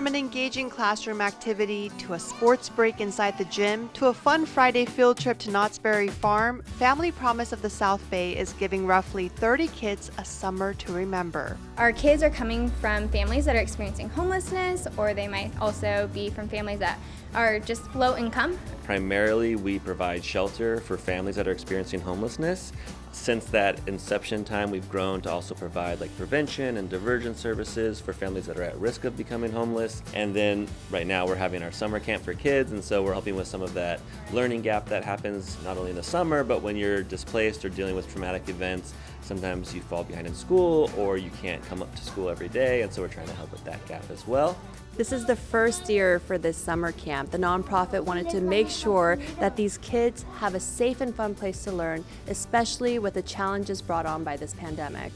From an engaging classroom activity to a sports break inside the gym to a fun Friday field trip to Knott's Berry Farm, Family Promise of the South Bay is giving roughly 30 kids a summer to remember. Our kids are coming from families that are experiencing homelessness, or they might also be from families that are just low income. Primarily, we provide shelter for families that are experiencing homelessness. Since that inception time, we've grown to also provide prevention and diversion services for families that are at risk of becoming homeless. And then right now we're having our summer camp for kids, and so we're helping with some of that learning gap that happens not only in the summer, but when you're displaced or dealing with traumatic events. Sometimes you fall behind in school or you can't come up to school every day, and so we're trying to help with that gap as well. This is the first year for this summer camp. The nonprofit wanted to make sure that these kids have a safe and fun place to learn, especially with the challenges brought on by this pandemic.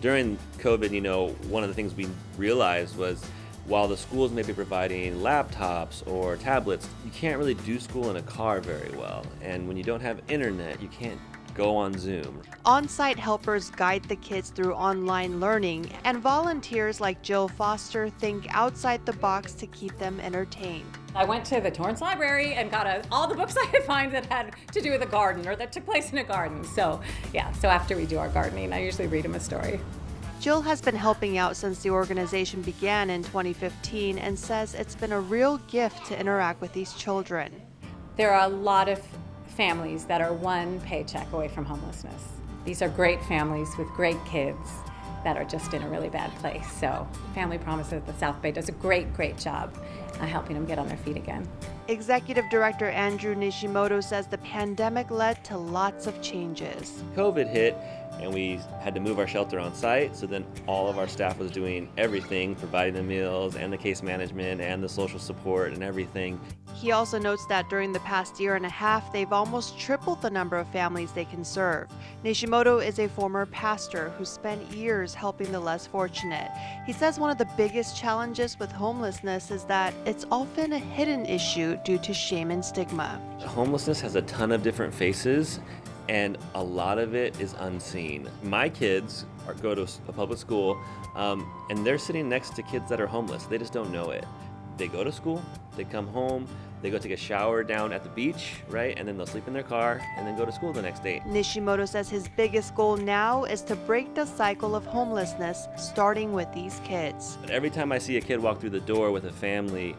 During COVID, one of the things we realized was while the schools may be providing laptops or tablets, you can't really do school in a car very well. And when you don't have internet, you can't go on Zoom. On-site helpers guide the kids through online learning, and volunteers like Jill Foster think outside the box to keep them entertained. I went to the Torrance Library and got all the books I could find that had to do with a garden or that took place in a garden. So after we do our gardening, I usually read them a story. Jill has been helping out since the organization began in 2015 and says it's been a real gift to interact with these children. There are a lot of families that are one paycheck away from homelessness. These are great families with great kids that are just in a really bad place. So Family Promise of the South Bay does a great job helping them get on their feet again. Executive Director Andrew Nishimoto says the pandemic led to lots of changes. COVID hit and we had to move our shelter on site, so then all of our staff was doing everything, providing the meals and the case management and the social support and everything. He also notes that during the past year and a half, they've almost tripled the number of families they can serve. Nishimoto is a former pastor who spent years helping the less fortunate. He says one of the biggest challenges with homelessness is that it's often a hidden issue due to shame and stigma. Homelessness has a ton of different faces, and a lot of it is unseen. My kids go to a public school, and they're sitting next to kids that are homeless. They just don't know it. They go to school, they come home, they go take a shower down at the beach, right? And then they'll sleep in their car and then go to school the next day. Nishimoto says his biggest goal now is to break the cycle of homelessness, starting with these kids. But every time I see a kid walk through the door with a family,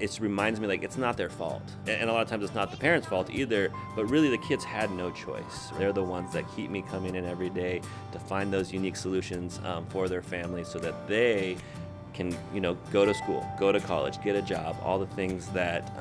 it reminds me it's not their fault. And a lot of times it's not the parents' fault either, but really the kids had no choice. They're the ones that keep me coming in every day to find those unique solutions for their families so that they can go to school, go to college, get a job, all the things that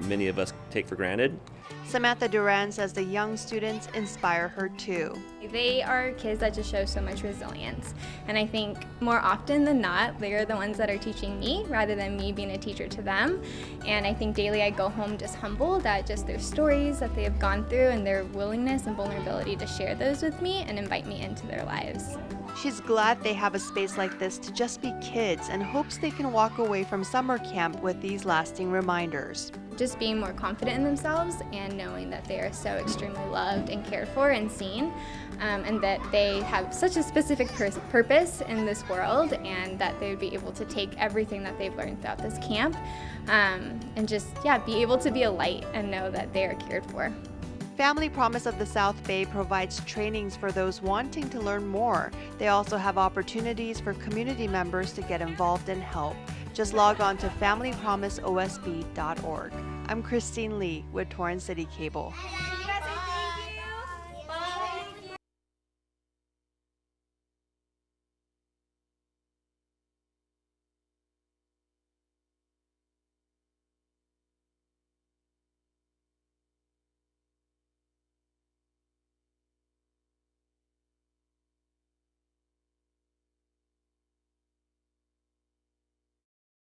many of us take for granted. Samantha Duran says the young students inspire her too. They are kids that just show so much resilience. And I think more often than not, they're the ones that are teaching me rather than me being a teacher to them. And I think daily I go home just humbled at just their stories that they have gone through and their willingness and vulnerability to share those with me and invite me into their lives. She's glad they have a space like this to just be kids and hopes they can walk away from summer camp with these lasting reminders. Just being more confident in themselves and knowing that they are so extremely loved and cared for and seen, and that they have such a specific purpose in this world, and that they would be able to take everything that they've learned throughout this camp and just be able to be a light and know that they are cared for. Family Promise of the South Bay provides trainings for those wanting to learn more. They also have opportunities for community members to get involved and help. Just log on to familypromiseosb.org. I'm Christine Lee with Torrance City Cable.